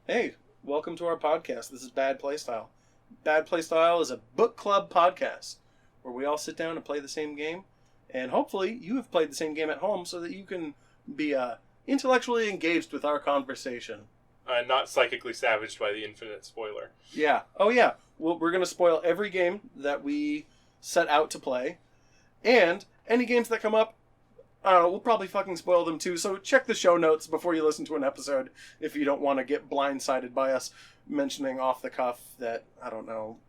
Hey, welcome to our podcast. This is Bad Playstyle. Bad Playstyle is a book club podcast where we all sit down and play the same game. And hopefully you have played the same game at home so that you can be intellectually engaged with our conversation. Not psychically savaged by the infinite spoiler. Yeah. Oh, yeah. We're going to spoil every game that we set out to play. And any games that come up, I don't know, we'll probably fucking spoil them too, so check the show notes before you listen to an episode if you don't want to get blindsided by us mentioning off the cuff that, I don't know,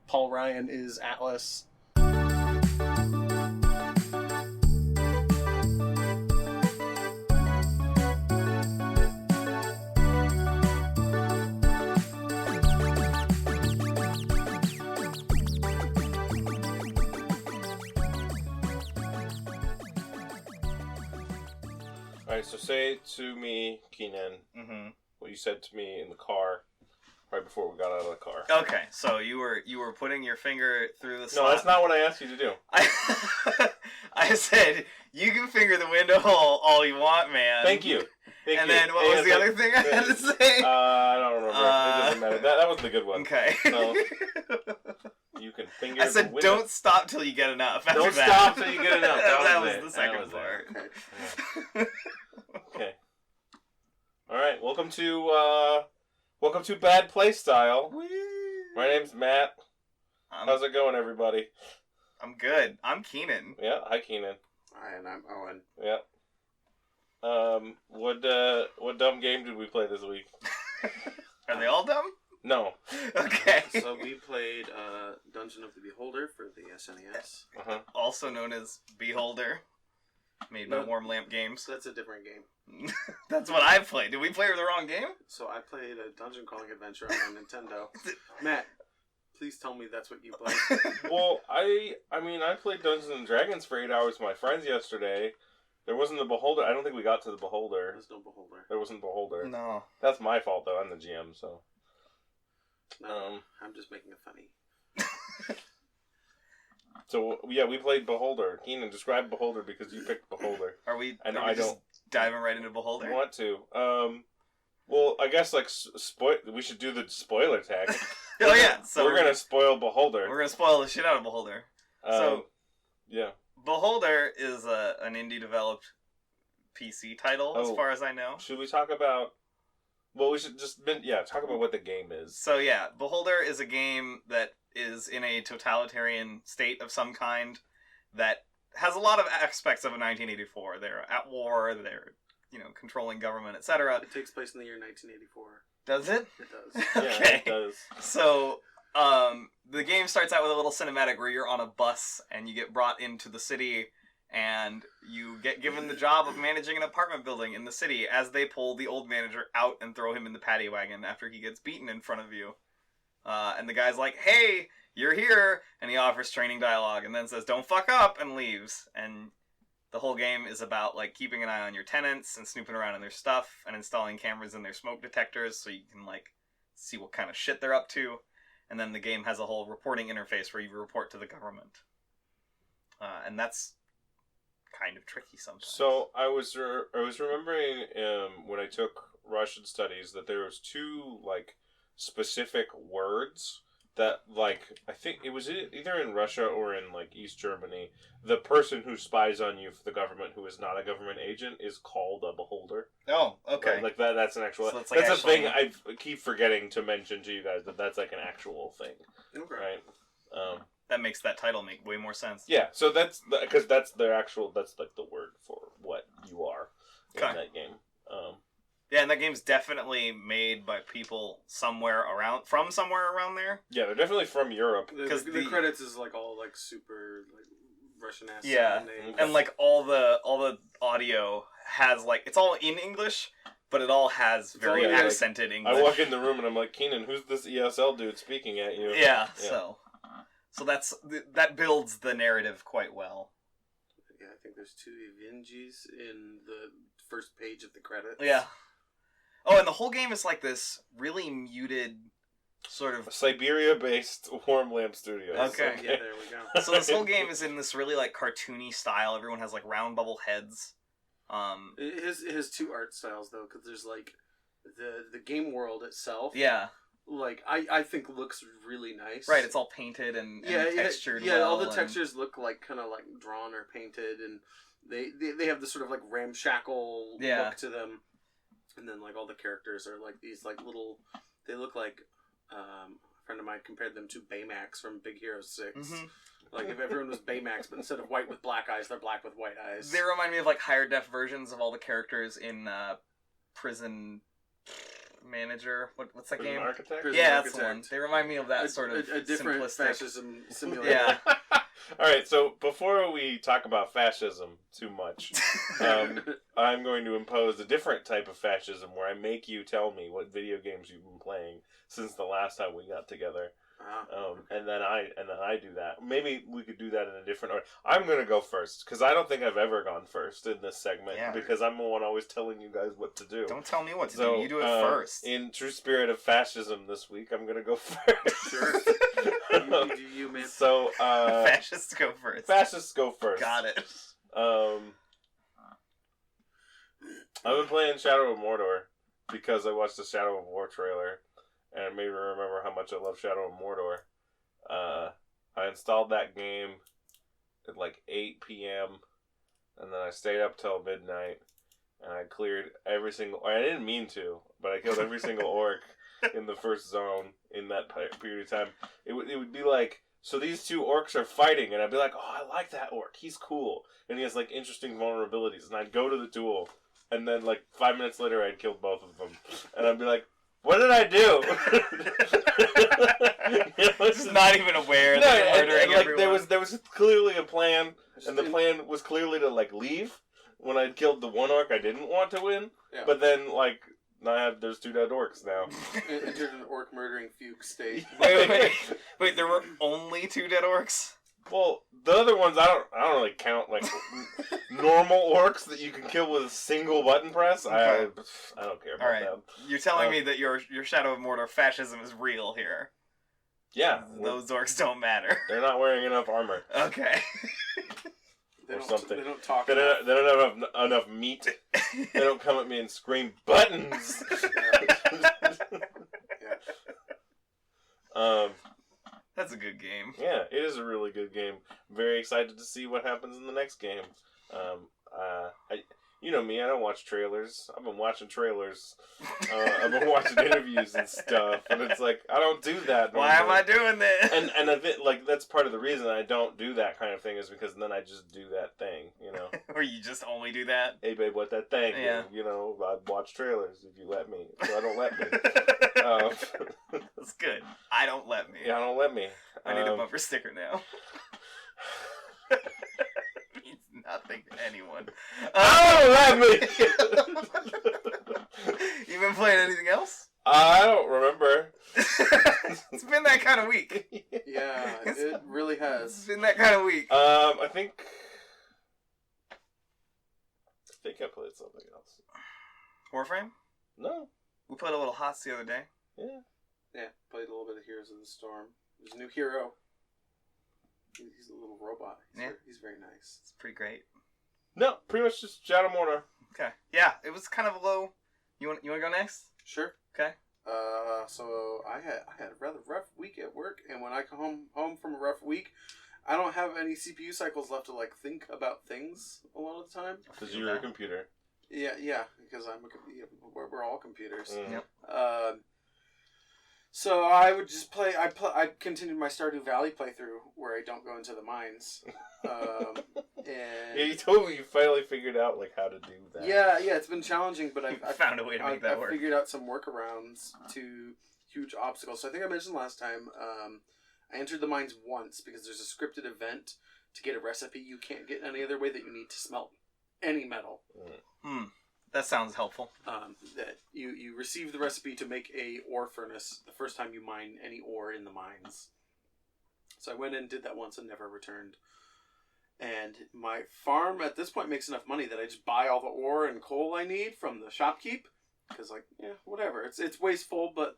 Paul Ryan is Atlas. Alright, so say to me, Keenan, what you said to me in the car right before we got out of the car. Okay, so you were putting your finger through the slot. No, that's not what I asked you to do. I said, you can finger the window hole all you want, man. Thank you. Then what was the other thing I had to say? I don't remember. It doesn't matter. That was the good one. Okay. So, you can finger I said, the window. don't stop till you get enough. Don't stop till you get enough. That was it. the second was part. Yeah. Okay. Alright, welcome to Bad Playstyle. My name's Matt. How's it going, everybody? I'm good. I'm Keenan. Yeah, hi Keenan. Hi, and I'm Owen. Yeah. What dumb game did we play this week? Are they all dumb? No. Okay. So we played Dungeon of the Beholder for the SNES. Also known as Beholder. Made by Warm Lamp Games. That's a different game. That's what I played. Did we play the wrong game? So I played a dungeon crawling adventure on my Nintendo. Matt, please tell me that's what you played. Well, I played Dungeons and Dragons for 8 hours with my friends yesterday. There wasn't the Beholder. I don't think we got to the Beholder. There's no Beholder. There wasn't Beholder. No. That's my fault, though. I'm the GM, so. No, I'm just making it funny. So, yeah, we played Beholder. Keenan, describe Beholder because you picked Beholder. Are we I just don't diving right into Beholder? want to. Well, I guess, like, we should do the spoiler tag. Oh, yeah. So we're going to spoil Beholder. We're going to spoil the shit out of Beholder. Yeah. Beholder is an indie-developed PC title, as far as I know. Should we talk about... Well, we should just... Yeah, talk about what the game is. So, yeah, Beholder is a game that is in a totalitarian state of some kind that has a lot of aspects of a 1984. They're at war, they're, controlling government, etc. It takes place in the year 1984. Does it? It does. Okay. Yeah, it does. So, the game starts out with a little cinematic where you're on a bus and you get brought into the city and you get given the job of managing an apartment building in the city as they pull the old manager out and throw him in the paddy wagon after he gets beaten in front of you. And the guy's like, hey, you're here, and he offers training dialogue and then says, don't fuck up, and leaves. And the whole game is about, like, keeping an eye on your tenants and snooping around in their stuff and installing cameras in their smoke detectors so you can, like, see what kind of shit they're up to. And then the game has a whole reporting interface where you report to the government. And that's kind of tricky sometimes. So I was remembering when I took Russian studies that there was two, like, specific words that, like, I think it was either in Russia or in, like, East Germany, the person who spies on you for the government who is not a government agent is called a beholder. Oh, okay. Like that's an actual... So that's like a thing I keep forgetting to mention to you guys, that's, like, an actual thing. Okay. Right? That makes that title make way more sense. Yeah, so that's... Because that's their actual... That's, like, the word for what you are in that game. Yeah, and that game's definitely made by people somewhere around there. Yeah, they're definitely from Europe. Because the credits is like all like super like Russian ass. Yeah, and like all the audio has like it's all in English, but it all has very accented English. I walk in the room and I'm like, Keenan, who's this ESL dude speaking at you? Yeah. So that builds the narrative quite well. Yeah, I think there's 2 Avengis in the first page of the credits. Yeah. Oh, and the whole game is like this really muted sort of... Siberia-based Warm Lamp Studios. Okay. Yeah, there we go. So this whole game is in this really like cartoony style. Everyone has like round bubble heads. It has 2 art styles though, because there's like the game world itself. Yeah. Like I think looks really nice. Right, it's all painted and textured. Yeah, all the and... textures look like kind of like drawn or painted, and they have this sort of like ramshackle look to them. And then like all the characters are like these like little. They look like a friend of mine compared them to Baymax from Big Hero 6. Mm-hmm. Like if everyone was Baymax, but instead of white with black eyes, they're black with white eyes. They remind me of like higher def versions of all the characters in Prison Manager. What's that game? Architect? Prison Yeah, that's Architect. the one. They remind me of that sort of a different simplistic. fascism simulator. Yeah. All right, so before we talk about fascism too much, I'm going to impose a different type of fascism where I make you tell me what video games you've been playing since the last time we got together. And then I do that. Maybe we could do that in a different order. I'm gonna go first because I don't think I've ever gone first in this segment because I'm the one always telling you guys what to do. Don't tell me what to do. You do it first. In true spirit of fascism, this week I'm gonna go first. Sure. you man. So Fascists go first. Fascists go first. Got it. I've been playing Shadow of Mordor because I watched the Shadow of War trailer. And it made me remember how much I love Shadow of Mordor. I installed that game at like 8 p.m. And then I stayed up till midnight. And I cleared every single... I didn't mean to, but I killed every single orc in the first zone in that period of time. It would be like... So these two orcs are fighting, and I'd be like, oh, I like that orc. He's cool. And he has like interesting vulnerabilities. And I'd go to the duel. And then like 5 minutes later, I'd killed both of them. And I'd be like... What did I do? Just not even aware that they're murdering like everyone. there was clearly a plan, and the plan was clearly to like leave when I'd killed the one orc I didn't want to win. Yeah. But then like there's two dead orcs now. Entered an orc murdering fugue state. Wait, there were only 2 dead orcs? Well, the other ones I don't really count like normal orcs that you can kill with a single button press. Okay. I don't care about them. You're telling me that your Shadow of Mordor fascism is real here. Yeah, Those orcs don't matter. they're not wearing enough armor. Okay. Or something. They don't talk. They don't have enough meat. They don't come at me and scream buttons. That's a good game. Yeah, it is a really good game. Very excited to see what happens in the next game. You know me, I don't watch trailers. I've been watching trailers. I've been watching interviews and stuff, and it's like I don't do that. Why am I doing this? And I think like that's part of the reason I don't do that kind of thing is because then I just do that thing, you know. Or you just only do that? Hey babe, what that thing? Yeah. You know, I watch trailers if you let me. So I don't let me. That's good. I don't let me. Yeah, I don't let me. I need a bumper sticker now. Means nothing to anyone. Don't let me! You been playing anything else? I don't remember. It's been that kind of week. Yeah, it really It's has. been that kind of week. I think I played something else. Warframe? No. We played a little HOTS the other day. Yeah. Yeah, played a little bit of Heroes of the Storm. There's a new hero. He's a little robot. He's very nice. It's pretty great. No, pretty much just Shadow Mordor. Okay. Yeah, it was kind of low. You want to go next? Sure. Okay. So I had a rather rough week at work, and when I come home from a rough week, I don't have any CPU cycles left to like think about things a lot of the time. Because you're a computer. Yeah, because we're all computers. Mm. Yep. So I would just play. I continued my Stardew Valley playthrough where I don't go into the mines. And Yeah, you told me you finally figured out like how to do that. yeah, it's been challenging, but I found a way to make that work. I figured out some workarounds to huge obstacles. So I think I mentioned last time. I entered the mines once because there's a scripted event to get a recipe you can't get any other way that you need to smelt any metal. That sounds helpful. That you receive the recipe to make a ore furnace the first time you mine any ore in the mines. So I went in, did that once, and never returned. And my farm at this point makes enough money that I just buy all the ore and coal I need from the shopkeep. Because whatever. It's wasteful, but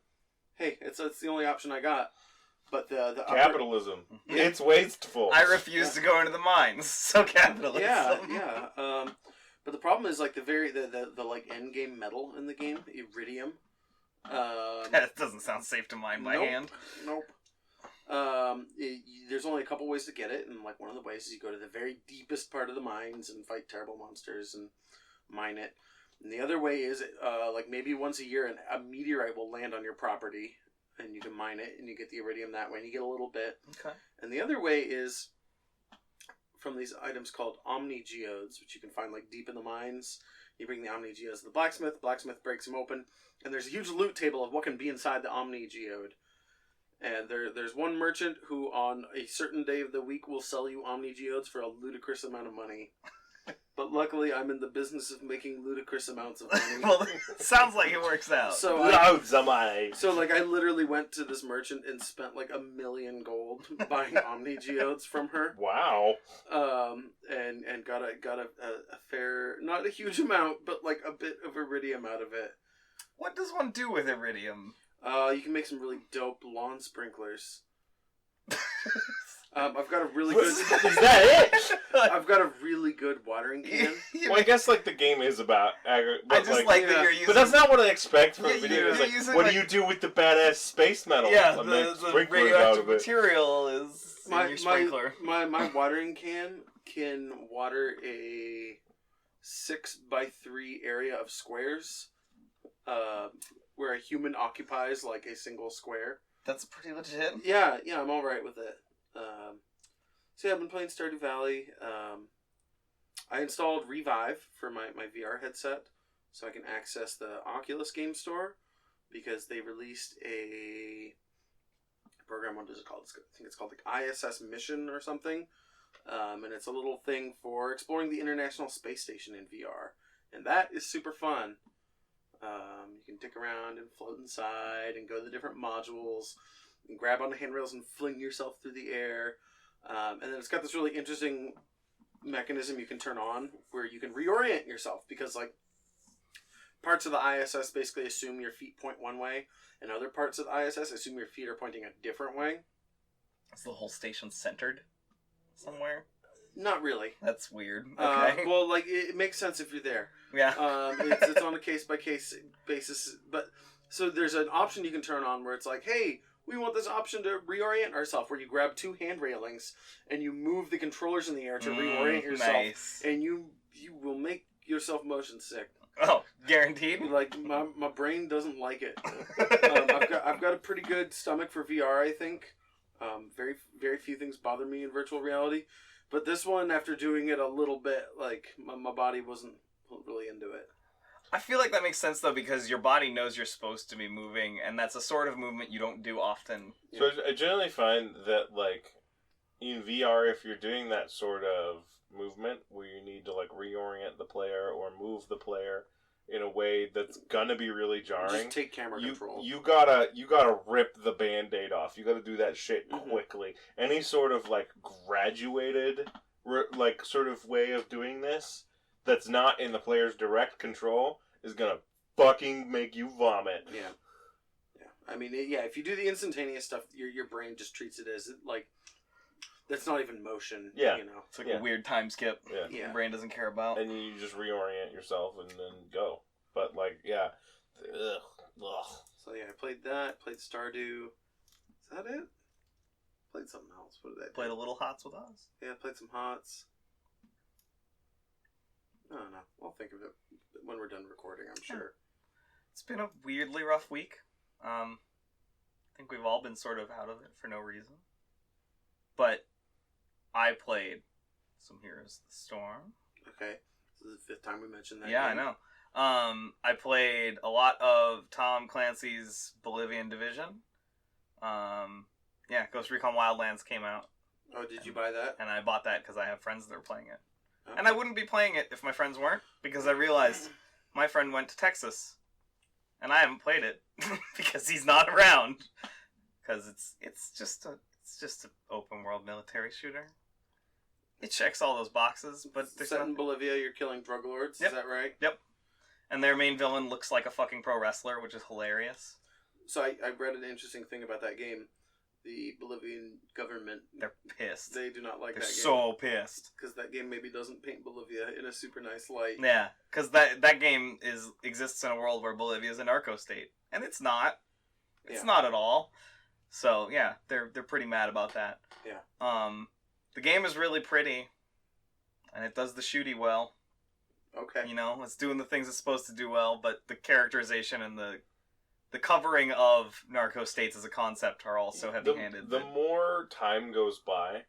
hey, it's the only option I got. But the Capitalism. It's wasteful. I refuse to go into the mines, so capitalism. Yeah. But the problem is like the like end game metal in the game, iridium. That doesn't sound safe to mine by Nope. hand. Nope. There's only a couple ways to get it, and like one of the ways is you go to the very deepest part of the mines and fight terrible monsters and mine it. And the other way is like maybe once a year a meteorite will land on your property, and you can mine it, and you get the iridium that way, and you get a little bit. Okay. And the other way is from these items called Omni Geodes, which you can find like deep in the mines. You bring the Omni Geodes to the blacksmith breaks them open, and there's a huge loot table of what can be inside the Omni Geode. And there's one merchant who on a certain day of the week will sell you Omni Geodes for a ludicrous amount of money. But luckily I'm in the business of making ludicrous amounts of money. Well, sounds like it works out. So Loads of money. So like I literally went to this merchant and spent like 1 million gold buying Omni Geodes from her. Wow. And got a fair, not a huge amount, but like a bit of iridium out of it. What does one do with iridium? You can make some really dope lawn sprinklers. I've got a really good. Is that it? I've got a really good watering can. Well, I guess like the game is about I just like that yeah. you're using. But that's not what I expect from Yeah, a video. It's you're like, using, what like- do you do with the badass space metal? Yeah, I make the sprinklers out radioactive of it. material is in your sprinkler. My watering can water a 6x3 area of squares, where a human occupies like a single square. That's pretty legit. Yeah, I'm all right with it. So yeah, I've been playing Stardew Valley. I installed Revive for my VR headset, so I can access the Oculus Game Store, because they released a program. What is it called? I think it's called like ISS Mission or something. And it's a little thing for exploring the International Space Station in VR, and that is super fun. You can dick around and float inside and go to the different modules and grab on the handrails and fling yourself through the air. And then it's got this really interesting mechanism you can turn on where you can reorient yourself, because like parts of the ISS basically assume your feet point one way, and other parts of the ISS assume your feet are pointing a different way. Is the whole station centered somewhere? Not really. That's weird. Okay. Well, like it makes sense if you're there. Yeah. It's on a case by case basis, but so there's an option you can turn on where it's like, hey, we want this option to reorient ourselves, where you grab two hand railings and you move the controllers in the air to reorient yourself, Nice. and you will make yourself motion sick. Oh, guaranteed. Like my brain doesn't like it. I've got a pretty good stomach for VR, I think. Very few things bother me in virtual reality, but this one, after doing it a little bit, like my body wasn't really into it. I feel like that makes sense though, because your body knows you're supposed to be moving, and that's a sort of movement you don't do often. So I generally find that like in VR, if you're doing that sort of movement where you need to like reorient the player or move the player in a way that's gonna be really jarring, Just take camera control. you gotta rip the Band-Aid off. You gotta do that shit Mhm. quickly. Any sort of like graduated like sort of way of doing this that's not in the player's direct control is gonna fucking make you vomit. Yeah. I mean, if you do the instantaneous stuff, your brain just treats it as like that's not even motion. Yeah. You know. It's like Yeah. a weird time skip. Yeah. Yeah. Your brain doesn't care about. And you just reorient yourself and then go. But like, yeah. Ugh. So yeah, I played that. Played Stardew. Is that it? Played something else. What did I Played play? a little Hots with Us. Yeah, played some HOTS. I don't know. I'll think of it when we're done recording, I'm sure. It's been a weirdly rough week. I think we've all been sort of out of it for no reason. But I played some Heroes of the Storm. Okay. This is the fifth time we mentioned that. Yeah, I game. know. I played a lot of Tom Clancy's Bolivian Division. Yeah, Ghost Recon Wildlands came out, Oh, did you buy that? and I bought that because I have friends that are playing it. Oh. And I wouldn't be playing it if my friends weren't, because I realized my friend went to Texas, and I haven't played it because he's not around. Because it's just an open world military shooter. It checks all those boxes, but there's set in nothing. Bolivia, you're killing drug lords. Yep. Is that right? And their main villain looks like a fucking pro wrestler, which is hilarious. So I read an interesting thing about that game. the Bolivian government. They're pissed. They do not like They're that game. so pissed. Because that game maybe doesn't paint Bolivia in a super nice light. Yeah, because that game exists in a world where Bolivia is a narco state, and it's not. It's not at all. So yeah, they're pretty mad about that. Yeah. The game is really pretty, and it does the shooty well. Okay. You know, it's doing the things it's supposed to do well, but the characterization and the covering of narco states as a concept are all so heavy-handed. The more time goes by,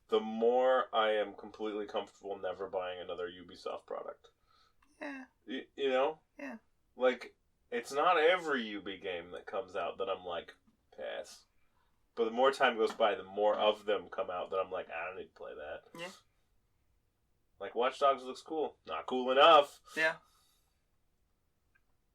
the more I am completely comfortable never buying another Ubisoft product. Yeah. You know? Yeah. Like, it's not every Ubi game that comes out that I'm like, pass. But the more time goes by, the more of them come out that I'm like, I don't need to play that. Yeah. Like, Watch Dogs looks cool. Not cool enough. Yeah.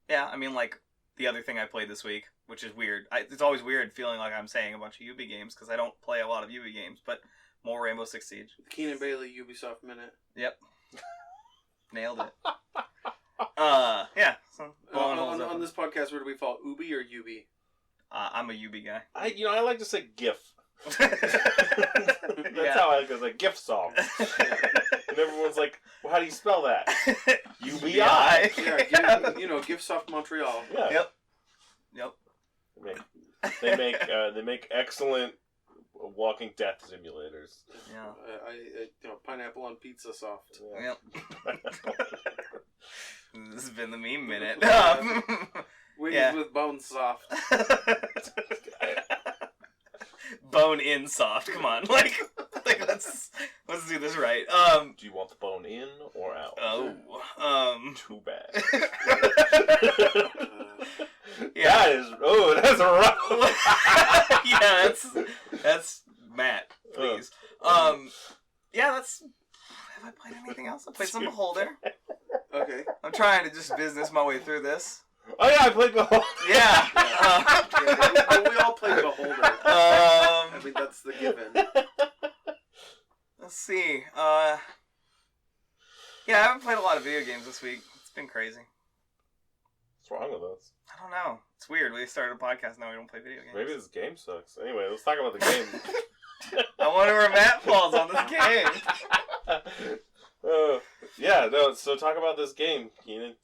Yeah, I mean, like, the other thing I played this week, which is weird. It's always weird feeling like I'm saying a bunch of Ubi games, because I don't play a lot of Ubi games, but more Rainbow Six Siege. Keenan Bailey Ubisoft Minute. Yep. Nailed it. Yeah. So, On this podcast, where do we fall? Ubi or Ubi? I'm a Ubi guy. I like to say GIF. That's Yeah. how I like to say GIF song. And everyone's like, well, how do you spell that? UBI. Yeah, you know, GIFsoft Montreal. Yeah. Yep. They make excellent walking death simulators. Yeah. Pineapple on pizza soft. Yeah. Yep. This has been the meme minute. Wings Yeah. with bone soft. Oh. Bone in soft. Come on, like let's do this right. Do you want the bone in or out? Too bad. Yeah. That's a rough. Yeah, that's Matt, please. Yeah, that's. Have I played anything else? I played some Beholder. Okay. I'm trying to just business my way through this. Oh yeah, I played Beholder. Yeah. We all played Beholder. I mean, that's the given. Let's see. Yeah, I haven't played a lot of video games this week. It's been crazy. What's wrong with us? I don't know. It's weird. We started a podcast, now we don't play video games. Maybe this game sucks. Anyway, let's talk about the game. I wonder where Matt falls on this game. Yeah, no, so talk about this game, Keenan.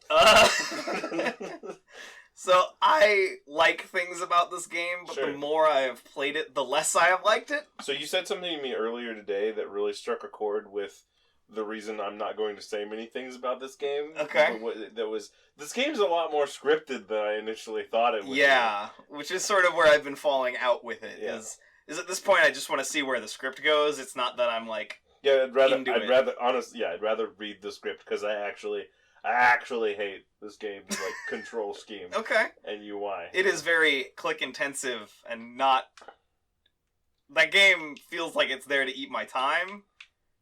So I like things about this game, but Sure. the more I have played it, the less I have liked it. So you said something to me earlier today that really struck a chord with the reason I'm not going to say many things about this game. Okay. This game's a lot more scripted than I initially thought it would be. Yeah, which is sort of where I've been falling out with it. Yeah. Is at this point I just want to see where the script goes. It's not that I'm like, Yeah, I'd rather read the script because I actually hate this game's like control scheme okay. and UI. It is very click intensive and not. That game feels like it's there to eat my time,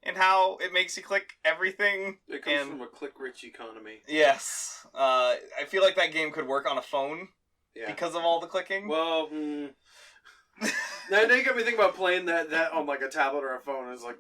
and how it makes you click everything. It comes from a click-rich economy. Yes, I feel like that game could work on a phone Yeah. because of all the clicking. Well, now you got me thinking about playing that on like a tablet or a phone. It's like,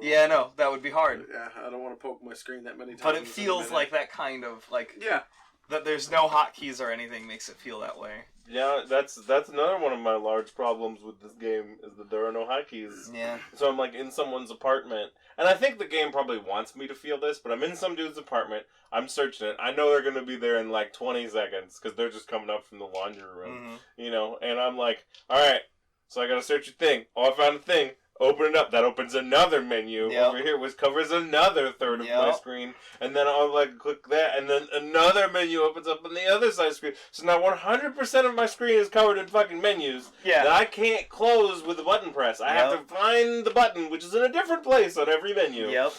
Yeah, no, that would be hard. Yeah, I don't want to poke my screen that many times. But it in a feels minute. like that kind of like Yeah. that. There's no hotkeys or anything makes it feel that way. Yeah, that's another one of my large problems with this game is that there are no hotkeys. Yeah. So I'm like in someone's apartment, and I think the game probably wants me to feel this, but I'm in some dude's apartment. I'm searching it. I know they're gonna be there in like 20 seconds because they're just coming up from the laundry room, you know. And I'm like, all right, so I gotta search a thing. Oh, I found a thing. Open it up. That opens another menu over here, which covers another third of my screen. And then I'll like click that, and then another menu opens up on the other side of the screen. So now 100% of my screen is covered in fucking menus that I can't close with a button press. I have to find the button, which is in a different place on every menu. Yep.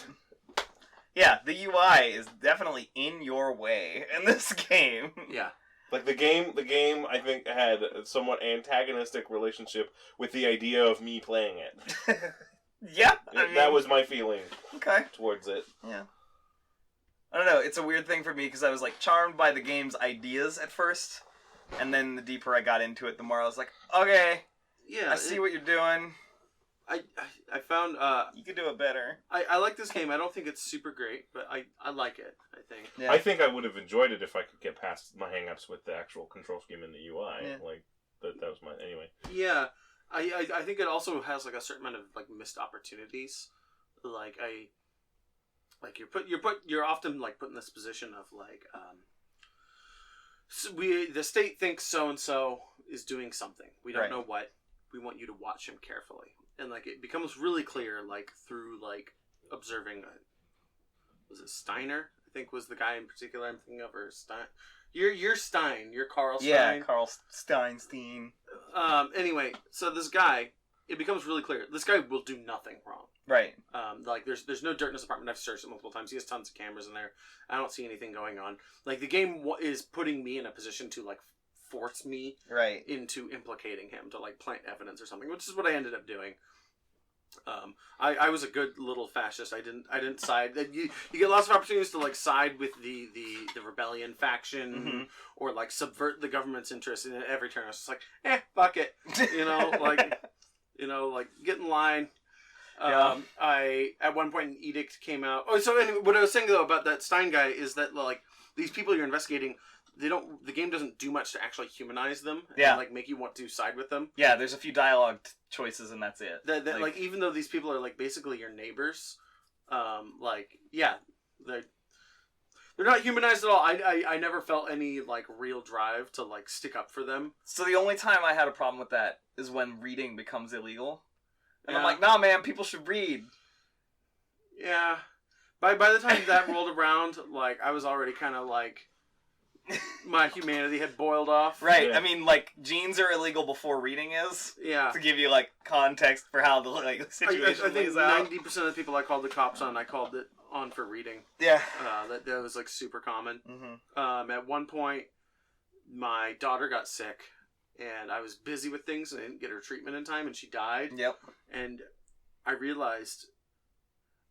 Yeah, the UI is definitely in your way in this game. Yeah. Like the game I think had a somewhat antagonistic relationship with the idea of me playing it. Yeah, that was my feeling. Okay. Towards it. Yeah. I don't know. It's a weird thing for me because I was like charmed by the game's ideas at first, and then the deeper I got into it, the more I was like, okay, yeah, I see what you're doing. I found you could do it better. I like this game. I don't think it's super great, but I like it. I think. Yeah. I think I would have enjoyed it if I could get past my hang-ups with the actual control scheme in the UI. Yeah. Like that was my anyway. Yeah, I think it also has like a certain amount of like missed opportunities. Like you're often like put in this position of like the state thinks so and so is doing something. We don't know what. We want you to watch him carefully, and like it becomes really clear like through like observing. Was it Steiner? I think was the guy in particular I'm thinking of, or Stein. You're Stein. You're Carl Stein. Yeah, Carl Steinstein. Anyway, so this guy, it becomes really clear. This guy will do nothing wrong. Right. Like there's no dirt in his apartment. I've searched it multiple times. He has tons of cameras in there. I don't see anything going on. Like the game is putting me in a position to like force me into implicating him, to like plant evidence or something, which is what I ended up doing. I was a good little fascist. I didn't side. You get lots of opportunities to like side with the rebellion faction or like subvert the government's interest. And at every turn I was just like, fuck it, like get in line. I at one point an edict came out. Oh, so anyway, what I was saying though about that Stein guy is that like these people you're investigating, the game doesn't do much to actually humanize them and like make you want to side with them. Yeah, there's a few dialogue choices and that's it. That like even though these people are like basically your neighbors, they're not humanized at all. I never felt any like real drive to like stick up for them. So the only time I had a problem with that is when reading becomes illegal. And I'm like, nah man, people should read. Yeah. By the time that rolled around, like I was already kind of like my humanity had boiled off. Right. Yeah. I mean, like, jeans are illegal before reading is. Yeah. To give you, like, context for how the like situation I think lays out. 90% of the people I called the cops on, I called it on for reading. Yeah. That was, like, super common. Mm-hmm. At one point, my daughter got sick, and I was busy with things, and I didn't get her treatment in time, and she died. Yep. And I realized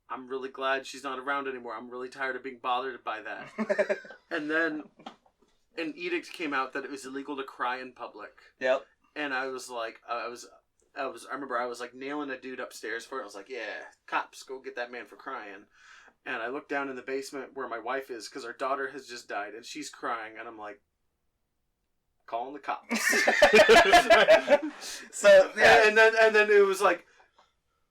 I'm really glad she's not around anymore. I'm really tired of being bothered by that. And then an edict came out that it was illegal to cry in public. Yep. And I was like, I remember I was like nailing a dude upstairs for it. I was like, yeah, cops, go get that man for crying. And I looked down in the basement where my wife is because our daughter has just died and she's crying. And I'm like, calling the cops. So, yeah. And then it was like,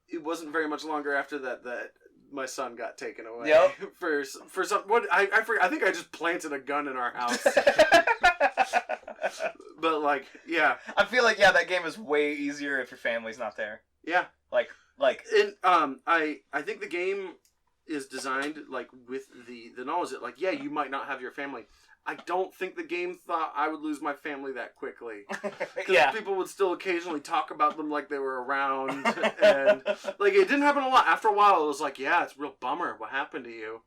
it wasn't very much longer after that my son got taken away. Yep. For some what I think I just planted a gun in our house. But like, yeah. I feel like that game is way easier if your family's not there. Yeah. Like and I think the game is designed like with the knowledge that like you might not have your family. I don't think the game thought I would lose my family that quickly. Because people would still occasionally talk about them like they were around. And like it didn't happen a lot. After a while, it was like, yeah, it's a real bummer. What happened to you?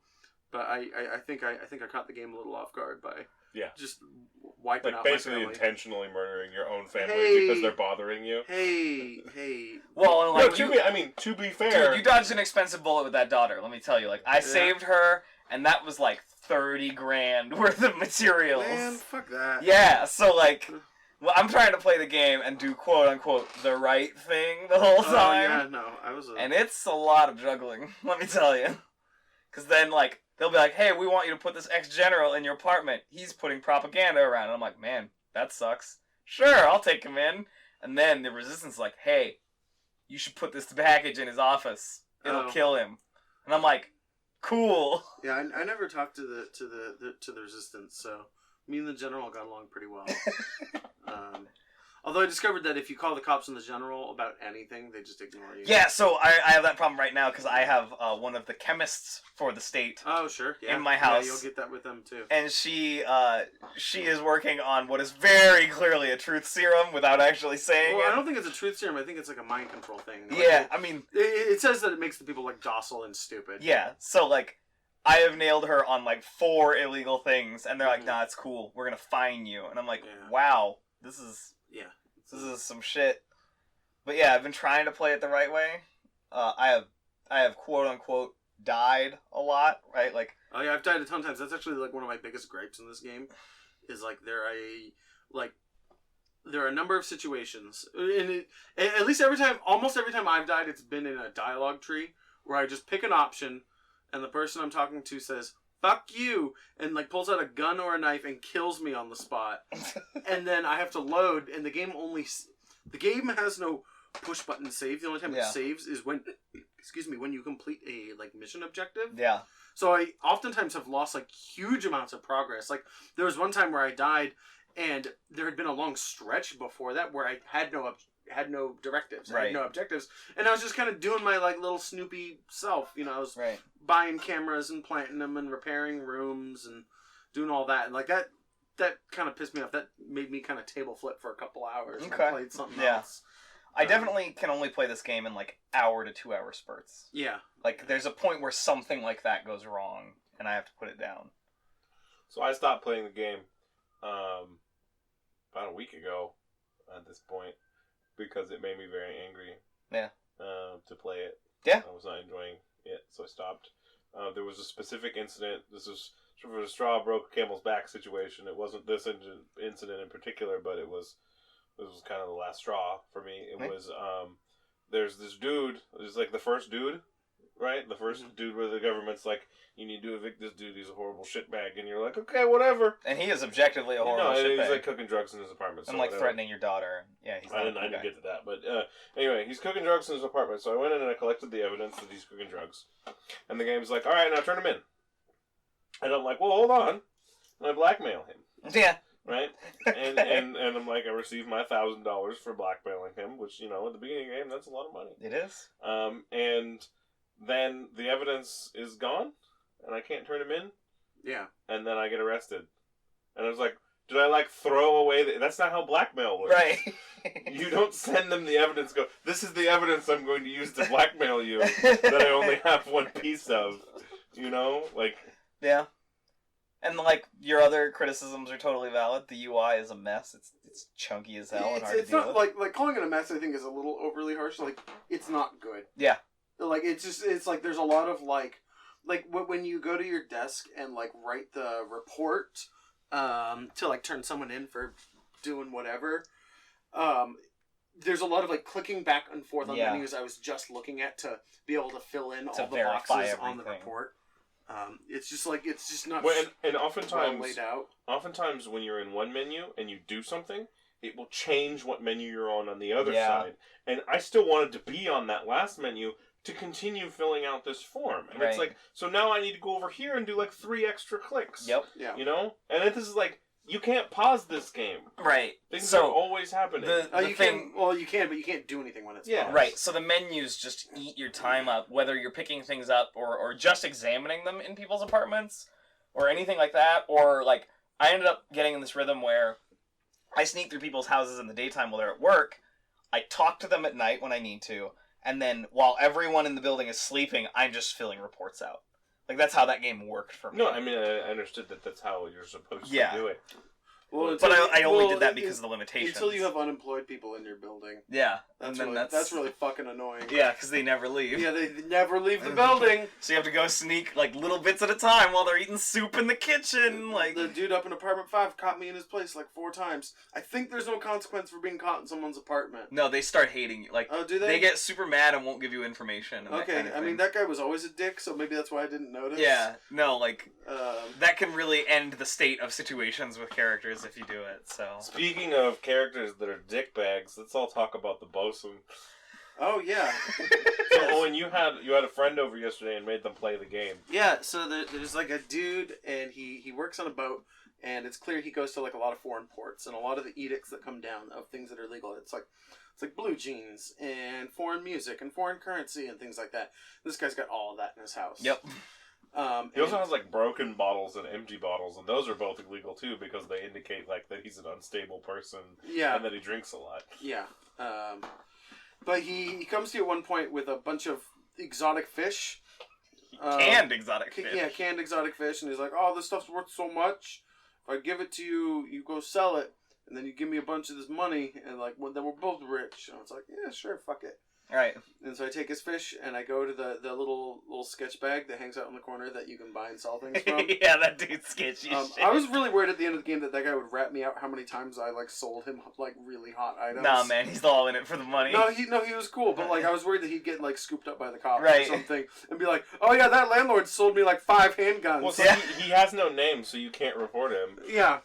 But I think I caught the game a little off guard by just wiping out basically my family. Intentionally murdering your own family because they're bothering you. Hey. Well, like, to be fair, dude, you dodged an expensive bullet with that daughter. Let me tell you, like I saved her, and that was like $30,000 worth of materials. Man, fuck that. Yeah, so like, well, I'm trying to play the game and do quote unquote the right thing the whole time. Yeah, no, and it's a lot of juggling. Let me tell you, because then like they'll be like, "Hey, we want you to put this ex-general in your apartment. He's putting propaganda around." And I'm like, "Man, that sucks. Sure, I'll take him in." And then the resistance is like, "Hey, you should put this package in his office. It'll kill him." And I'm like, cool. Yeah, I never talked to the resistance, so me and the general got along pretty well. Although I discovered that if you call the cops on the general about anything, they just ignore you. Yeah, so I have that problem right now because I have one of the chemists for the state. Oh, sure. Yeah. In my house. Yeah, you'll get that with them too. And she is working on what is very clearly a truth serum without actually saying it. I don't think it's a truth serum. I think it's like a mind control thing. Yeah, I mean... It says that it makes the people like docile and stupid. Yeah, so like, I have nailed her on like 4 illegal things, and they're like, nah, it's cool. We're gonna fine you. And I'm like, wow, this is some shit. But yeah, I've been trying to play it the right way. I have quote unquote died a lot, right? Like, oh yeah, I've died a ton of times. That's actually like one of my biggest gripes in this game, is like there are a number of situations, and at least almost every time I've died, it's been in a dialogue tree where I just pick an option, and the person I'm talking to says, "Fuck you," and like pulls out a gun or a knife and kills me on the spot. And then I have to load, and the game only The game has no push button save. The only time it Yeah. saves is when you complete a like mission objective. Yeah. So I oftentimes have lost like huge amounts of progress. Like there was one time where I died, and there had been a long stretch before that where I had no directives, I had no objectives, and I was just kind of doing my like little Snoopy self. You know, I was buying cameras and planting them and repairing rooms and doing all that, and like that kind of pissed me off. That made me kind of table flip for a couple hours. Okay. And played something else. I definitely can only play this game in like hour to 2 hour spurts. Yeah. Like there's a point where something like that goes wrong and I have to put it down. So I stopped playing the game about a week ago at this point because it made me very angry. Yeah. To play it. Yeah. I was not enjoying it, so I stopped. There was a specific incident. This is sort of a straw broke camel's back situation. It wasn't this incident in particular, but it was kind of the last straw for me. It was there's this dude. It's like the first dude, right? The 1st dude where the government's like, you need to evict this dude. He's a horrible shitbag, and you're like, okay, whatever. And he is objectively a horrible shitbag. He's like cooking drugs in his apartment. So and like whatever. threatening your daughter. Yeah, he's not I didn't get to that, but anyway, he's cooking drugs in his apartment. So I went in and I collected the evidence that he's cooking drugs, and the game's like, all right, now turn him in. And I'm like, well, hold on, and I blackmail him. Yeah. Right, and I'm like, I received my $1,000 for blackmailing him, which at the beginning of the game, that's a lot of money. It is. And then the evidence is gone, and I can't turn him in. Yeah. And then I get arrested, and I was like, did I like throw away? That's not how blackmail works. Right. You don't send them the evidence. Go, this is the evidence I'm going to use to blackmail you that I only have one piece of. Like. Yeah. And like your other criticisms are totally valid. The UI is a mess. It's chunky as hell and hard to It's deal not with. like calling it a mess. I think is a little overly harsh. Like it's not good. Yeah. Like it's like there's a lot of like when you go to your desk and like write the report to like turn someone in for doing whatever. There's a lot of like clicking back and forth on menus I was just looking at to be able to fill in all the boxes on the report. It's just not and oftentimes well laid out. Oftentimes, when you're in one menu and you do something, it will change what menu you're on the other side. And I still wanted to be on that last menu to continue filling out this form. And it's like, so now I need to go over here and do like 3 extra clicks. Yep. Yeah. And this is like, you can't pause this game. Right. Things are always happening. You can, but you can't do anything when it's paused. Right. So the menus just eat your time up, whether you're picking things up or just examining them in people's apartments or anything like that. Or like, I ended up getting in this rhythm where I sneak through people's houses in the daytime while they're at work. I talk to them at night when I need to. And then while everyone in the building is sleeping, I'm just filling reports out. Like, that's how that game worked for me. No, I mean, I understood that that's how you're supposed to do it. Well, but I only did that because of the limitations. Until you have unemployed people in your building. Yeah. That's really fucking annoying. Yeah, because they never leave. Yeah, they never leave the building. So you have to go sneak, like, little bits at a time while they're eating soup in the kitchen. Like the dude up in apartment 5 caught me in his place like 4 times. I think there's no consequence for being caught in someone's apartment. No, they start hating you. Like, oh, do they? They get super mad and won't give you information. And okay, that kind of I mean, that guy was always a dick, so maybe that's why I didn't notice. Yeah, no, like, that can really end the state of situations with characters if you do it. So speaking of characters that are dickbags, let's all talk about the bosun. Oh yeah. So Owen, you had a friend over yesterday and made them play the game. Yeah, so there's like a dude and he works on a boat, and it's clear he goes to like a lot of foreign ports, and a lot of the edicts that come down of things that are legal. It's like blue jeans and foreign music and foreign currency and things like that. This guy's got all of that in his house. Yep. He also has like broken bottles and empty bottles, and those are both illegal too because they indicate like that he's an unstable person. Yeah. And that he drinks a lot. Yeah. But he comes to you at one point with a bunch of exotic fish. Canned exotic fish. Yeah, canned exotic fish, and he's like, "Oh, this stuff's worth so much. If I give it to you, you go sell it, and then you give me a bunch of this money, and like, well, then we're both rich." And I was like, "Yeah, sure, fuck it." Right. And so I take his fish and I go to the little sketch bag that hangs out in the corner that you can buy and sell things from. Yeah, that dude's sketchy as shit. I was really worried at the end of the game that guy would rat me out how many times I like sold him like really hot items. Nah, man, he's all in it for the money. No, he was cool, but like I was worried that he'd get like scooped up by the cops Right. or something and be like, "Oh yeah, that landlord sold me like 5 handguns." Well, so Yeah. he has no name, so you can't report him. Yeah.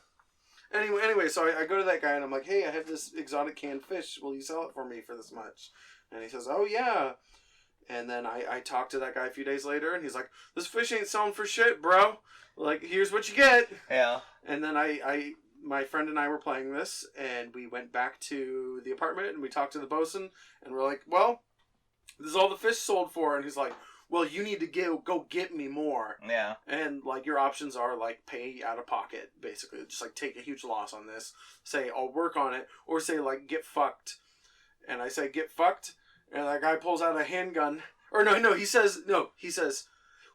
Anyway, so I go to that guy and I'm like, hey, I have this exotic canned fish. Will you sell it for me for this much? And he says, oh, yeah. And then I talked to that guy a few days later, and he's like, this fish ain't selling for shit, bro. Like, here's what you get. Yeah. And then my friend and I were playing this, and we went back to the apartment, and we talked to the bosun, and we're like, well, this is all the fish sold for. And he's like, well, you need to go get me more. Yeah. And, like, your options are, like, pay out of pocket, basically. Just, like, take a huge loss on this. Say, I'll work on it. Or say, like, get fucked. And I say, get fucked. And that guy pulls out a handgun. Or, he says,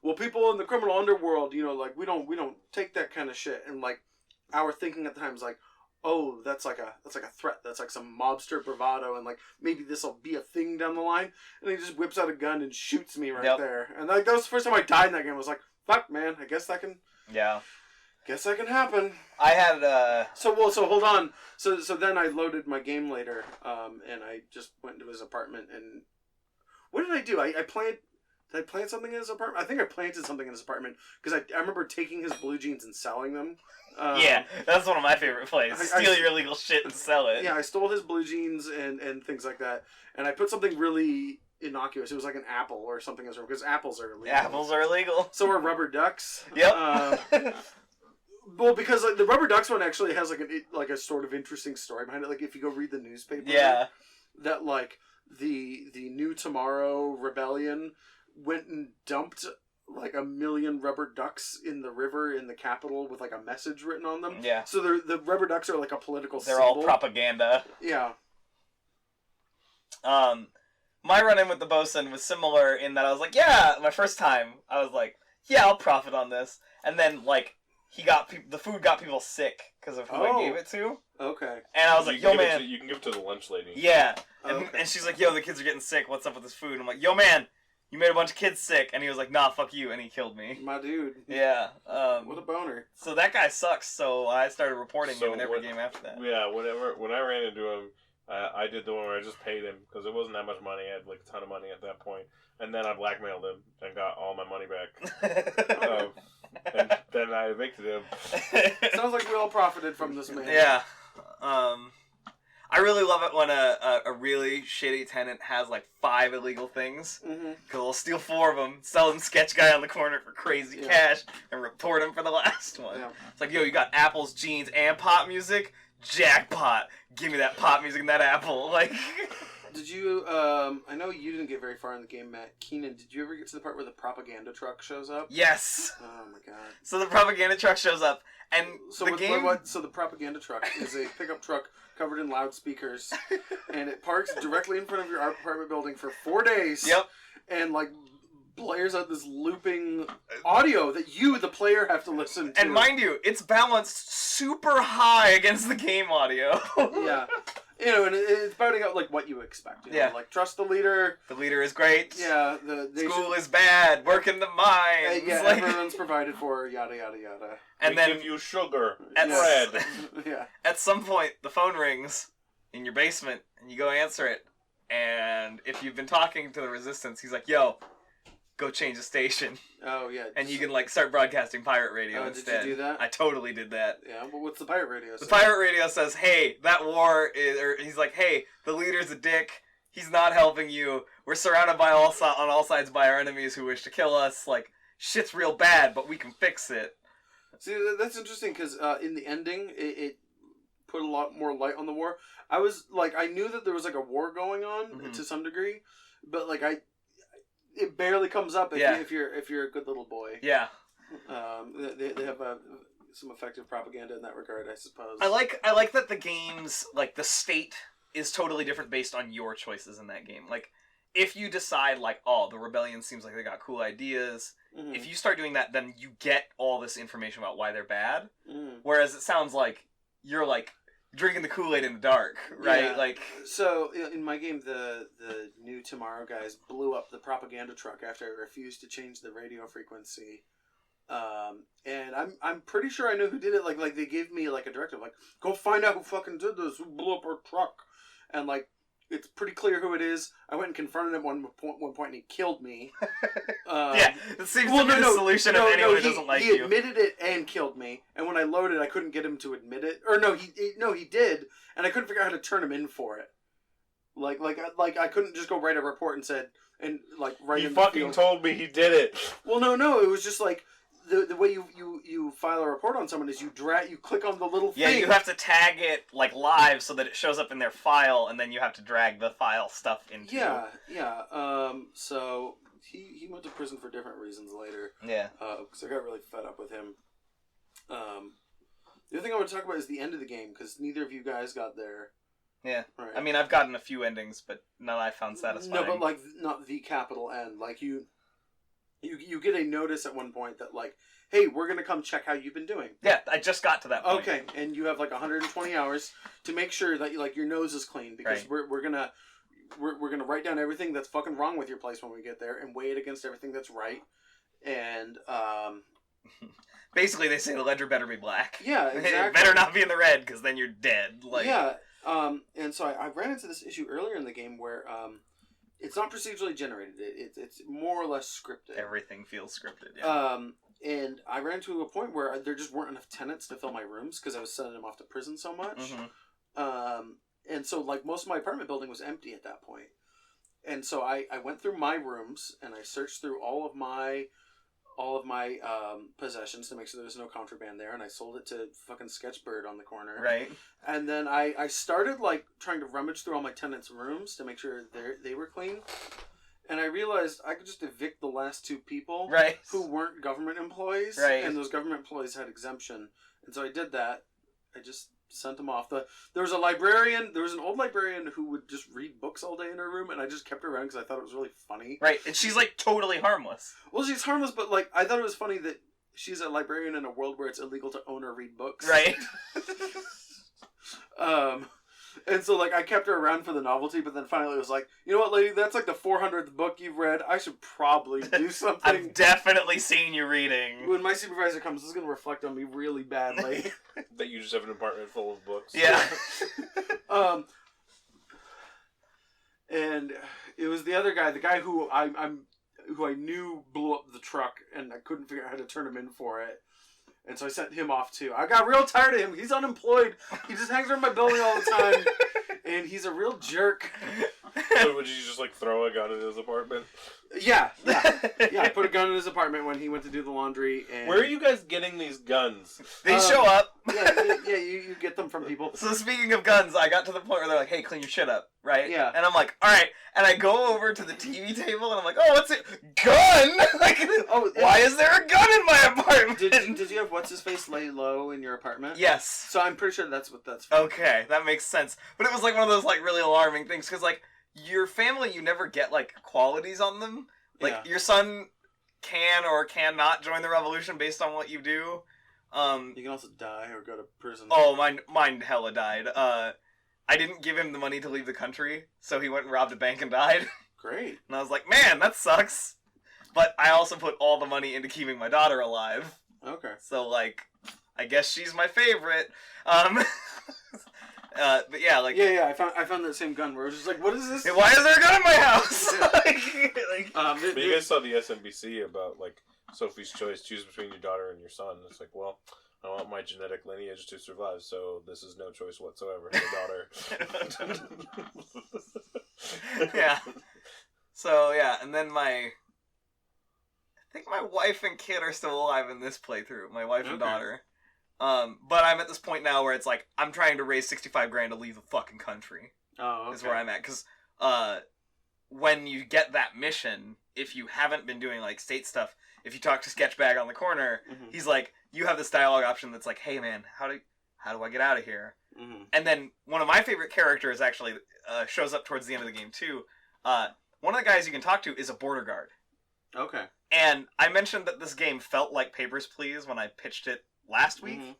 well, people in the criminal underworld, like, we don't take that kind of shit. And, like, our thinking at the time is, like, oh, that's like a threat. That's like some mobster bravado, and like maybe this will be a thing down the line. And he just whips out a gun and shoots me right there. And like that was the first time I died in that game. I was like, fuck, man. I guess that can. Yeah. Guess that can happen. I had So hold on. So then I loaded my game later, and I just went to his apartment and what did I do? I planted. Did I plant something in his apartment? I think I planted something in his apartment because I remember taking his blue jeans and selling them. Yeah, that's one of my favorite plays. Steal your illegal shit and sell it. Yeah, I stole his blue jeans and things like that. And I put something really innocuous. It was like an apple or something in his room because apples are illegal. Apples are illegal. So are rubber ducks. Yep. Well, because like the rubber ducks one actually has like a sort of interesting story behind it. Like if you go read the newspaper. Yeah. That like the New Tomorrow Rebellion went and dumped like 1 million rubber ducks in the river in the capital with like a message written on them. Yeah. So the rubber ducks are like a political They're symbol. all propaganda. Yeah. My run-in with the bosun was similar in that I was like, yeah, my first time, I was like, yeah, I'll profit on this. And then, like, the food got people sick because of who I gave it to. Okay. And I was like, yo, man. You can give it to the lunch lady. Yeah. And, Okay. and she's like, yo, the kids are getting sick. What's up with this food? And I'm like, yo, man, you made a bunch of kids sick. And he was like, nah, fuck you. And he killed me. My dude. Yeah. What a boner. So that guy sucks. So I started reporting him in every game after that. Yeah, when I ran into him, I did the one where I just paid him because it wasn't that much money. I had like a ton of money at that point. And then I blackmailed him and got all my money back. And then I evicted him. Sounds like we all profited from this man. Yeah. I really love it when a really shitty tenant has like 5 illegal things. Mm-hmm. Because we'll steal 4 of them, sell them sketch guy on the corner for crazy cash, and report him for the last one. Yeah. It's like, yo, you got apples, jeans, and pop music? Jackpot. Give me that pop music and that apple. Like... Did you, I know you didn't get very far in the game, Matt. Keenan, did you ever get to the part where the propaganda truck shows up? Yes! Oh my god. So the propaganda truck shows up, and So the game... So the propaganda truck is a pickup truck covered in loudspeakers, and it parks directly in front of your apartment building for 4 days. Yep. And, like, blares out this looping audio that you, the player, have to listen to. And mind you, it's balanced super high against the game audio. Yeah. You know, and it's bounding out like what you expect. You know? Yeah. Like, trust the leader. The leader is great. Yeah. School is bad. Work in the mines. Yeah, like... everyone's provided for, yada, yada, yada. And We then give you sugar, at, bread. Yeah. At some point, the phone rings in your basement, and you go answer it. And if you've been talking to the Resistance, he's like, yo, go change the station. Oh, yeah. And you can, like, start broadcasting pirate radio instead. Did you do that? I totally did that. Yeah, well, what's the pirate radio say? The pirate radio says, hey, that war is... Or he's like, hey, the leader's a dick. He's not helping you. We're surrounded by on all sides by our enemies who wish to kill us. Like, shit's real bad, but we can fix it. See, that's interesting, because in the ending, it put a lot more light on the war. I was, like, I knew that there was, like, a war going on to some degree, but, like, it barely comes up if you're a good little boy. Yeah. They have some effective propaganda in that regard, I suppose. I like that the game's, like, the state is totally different based on your choices in that game. Like, if you decide, like, oh, the rebellion seems like they got cool ideas, if you start doing that, then you get all this information about why they're bad. Whereas it sounds like you're, like, drinking the Kool-Aid in the dark, right? Yeah. Like, so in my game, the New Tomorrow guys blew up the propaganda truck after I refused to change the radio frequency. And I'm pretty sure I know who did it. Like they gave me like a directive, like, go find out who fucking did this, who blew up our truck. And like It's pretty clear who it is. I went and confronted him one point, and he killed me. Yeah, it seems to be the solution of anyone who doesn't like you. He you. admitted it and killed me. And when I loaded, I couldn't get him to admit it. Or no, he did, and I couldn't figure out how to turn him in for it. Like I couldn't just go write a report and said and like write. He in fucking the field. told me he did it. Well, no, it was just like. The way you file a report on someone is you click on the little thing. Yeah, you have to tag it like live so that it shows up in their file, and then you have to drag the file stuff into. Yeah. So he went to prison for different reasons later. Yeah. Because I got really fed up with him. The other thing I want to talk about is the end of the game because neither of you guys got there. Yeah. Right. I mean, I've gotten a few endings, but none I found satisfying. No, but like not the capital N. Like you get a notice at one point that like, hey, we're gonna come check how you've been doing. Yeah, I just got to that point. Okay, and you have like 120 hours to make sure that your nose is clean because Right. we're gonna write down everything that's fucking wrong with your place when we get there and weigh it against everything that's right. And basically, they say the ledger better be black. yeah, It exactly. better not be in the red because then you're dead. Like Yeah. And so I ran into this issue earlier in the game where it's not procedurally generated. It's more or less scripted. everything feels scripted. Yeah. And I ran to a point where there just weren't enough tenants to fill my rooms because I was sending them off to prison so much. Mhm. And so like most of my apartment building was empty at that point. And so I went through my rooms and I searched through all of my possessions to make sure there was no contraband there, and I sold it to fucking Sketchbird on the corner. Right. And then I started like trying to rummage through all my tenants' rooms to make sure they were clean. And I realized I could just evict the last two people Right. who weren't government employees. Right. And those government employees had exemption. And so I did that. I just sent them off. There was an old librarian who would just read books all day in her room, and I just kept her around because I thought it was really funny. Right. And she's like totally harmless. Well, she's harmless, but like I thought it was funny that she's a librarian in a world where it's illegal to own or read books. Right. And so like I kept her around for the novelty, but then finally it was like, you know what, lady, that's like the 400th book you've read. I should probably do something. I've definitely seen you reading. When my supervisor comes, this is going to reflect on me really badly. That you just have an apartment full of books. Yeah. And it was the other guy, the guy who I knew blew up the truck, and I couldn't figure out how to turn him in for it. And so I sent him off too. I got real tired of him. He's unemployed. He just hangs around my building all the time, and he's a real jerk. So would you just like throw a gun in his apartment? Yeah. I put a gun in his apartment when he went to do the laundry. And Where are you guys getting these guns? They show up. Yeah, you get them from people. So speaking of guns, I got to the point where they're like, "Hey, clean your shit up," right? Yeah. And I'm like, "All right." And I go over to the TV table and I'm like, "Oh, what's it? Gun? Like, why is there a gun in my apartment?" Did you have what's his face lay low in your apartment? Yes. So I'm pretty sure that's what that's for. Okay, that makes sense. But it was like one of those like really alarming things because like your family, you never get like qualities on them. Like Yeah. your son can or cannot join the revolution based on what you do. You can also die or go to prison. Oh, mine hella died. I didn't give him the money to leave the country, so he went and robbed a bank and died. Great. And I was like, man, that sucks. But I also put all the money into keeping my daughter alive. Okay. So, like, I guess she's my favorite. But yeah, like... Yeah, I found that same gun where I was just like, what is this? Hey, why is there a gun in my house? But you guys saw the SNBC about like Sophie's Choice, choose between your daughter and your son. It's like, well, I want my genetic lineage to survive, so this is no choice whatsoever. Your daughter. Yeah. So, yeah, and then I think my wife and kid are still alive in this playthrough. My wife and daughter. But I'm at this point now where it's like, I'm trying to raise 65 grand to leave the fucking country. Oh, okay. Is where I'm at. Because, when you get that mission, if you haven't been doing, like, state stuff, if you talk to Sketchbag on the corner, Mhm. he's like, you have this dialogue option that's like, hey man, how do I get out of here? Mhm. And then one of my favorite characters actually shows up towards the end of the game too. One of the guys you can talk to is a border guard. Okay. And I mentioned that this game felt like Papers, Please when I pitched it last week. Mhm.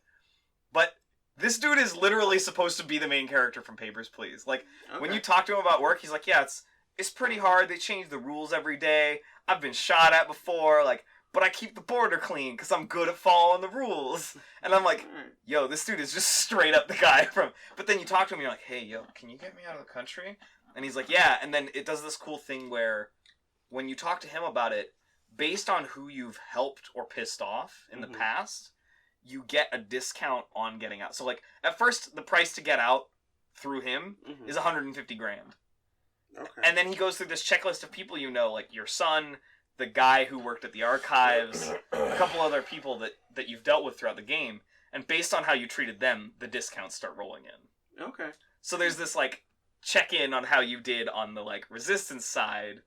But this dude is literally supposed to be the main character from Papers, Please. Like, when Okay. you talk to him about work, he's like, yeah, it's pretty hard. They change the rules every day. I've been shot at before. Like, but I keep the border clean because I'm good at following the rules. And I'm like, Alright. yo, this dude is just straight up the guy from... But then you talk to him and you're like, hey, yo, can you get me out of the country? And he's like, yeah. And then it does this cool thing where when you talk to him about it, based on who you've helped or pissed off in the past, you get a discount on getting out. So, like, at first, the price to get out through him is 150 grand. Okay. And then he goes through this checklist of people you know, like your son, the guy who worked at the archives, a couple other people that you've dealt with throughout the game. And based on how you treated them, the discounts start rolling in. Okay. So there's this, like, check-in on how you did on the, like, resistance side,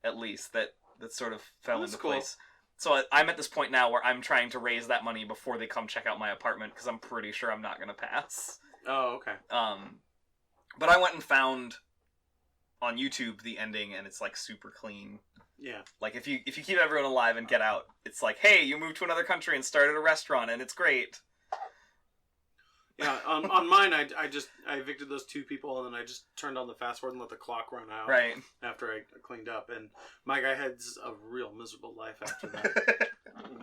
at least, that sort of fell That's into cool. place. So I'm at this point now where I'm trying to raise that money before they come check out my apartment, because I'm pretty sure I'm not going to pass. Oh, okay. But I went and found on YouTube the ending, and it's, like, super clean. Yeah. Like, if you keep everyone alive and get out, it's like, hey, you moved to another country and started a restaurant, and it's great. Yeah, on mine, I evicted those 2 people, and then I just turned on the fast forward and let the clock run out. Right. After I cleaned up, and my guy had a real miserable life after that.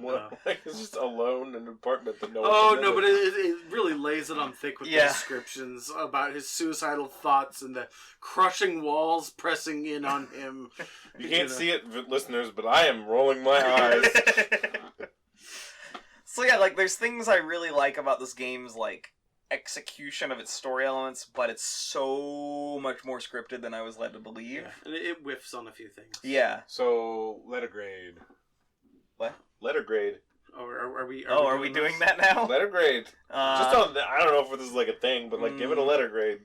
What? Like, it's just alone in an apartment that no one Oh can no, live but in. it really lays it on thick with the Yeah. descriptions about his suicidal thoughts and the crushing walls pressing in on him. You can't see it, listeners, but I am rolling my eyes. So yeah, like, there's things I really like about this game's, like, execution of its story elements, but it's so much more scripted than I was led to believe. Yeah, and it whiffs on a few things. Yeah. So, letter grade. What? Letter grade. Oh, are we doing that now? Letter grade. Just on, I don't know if this is like a thing, but like give it a letter grade.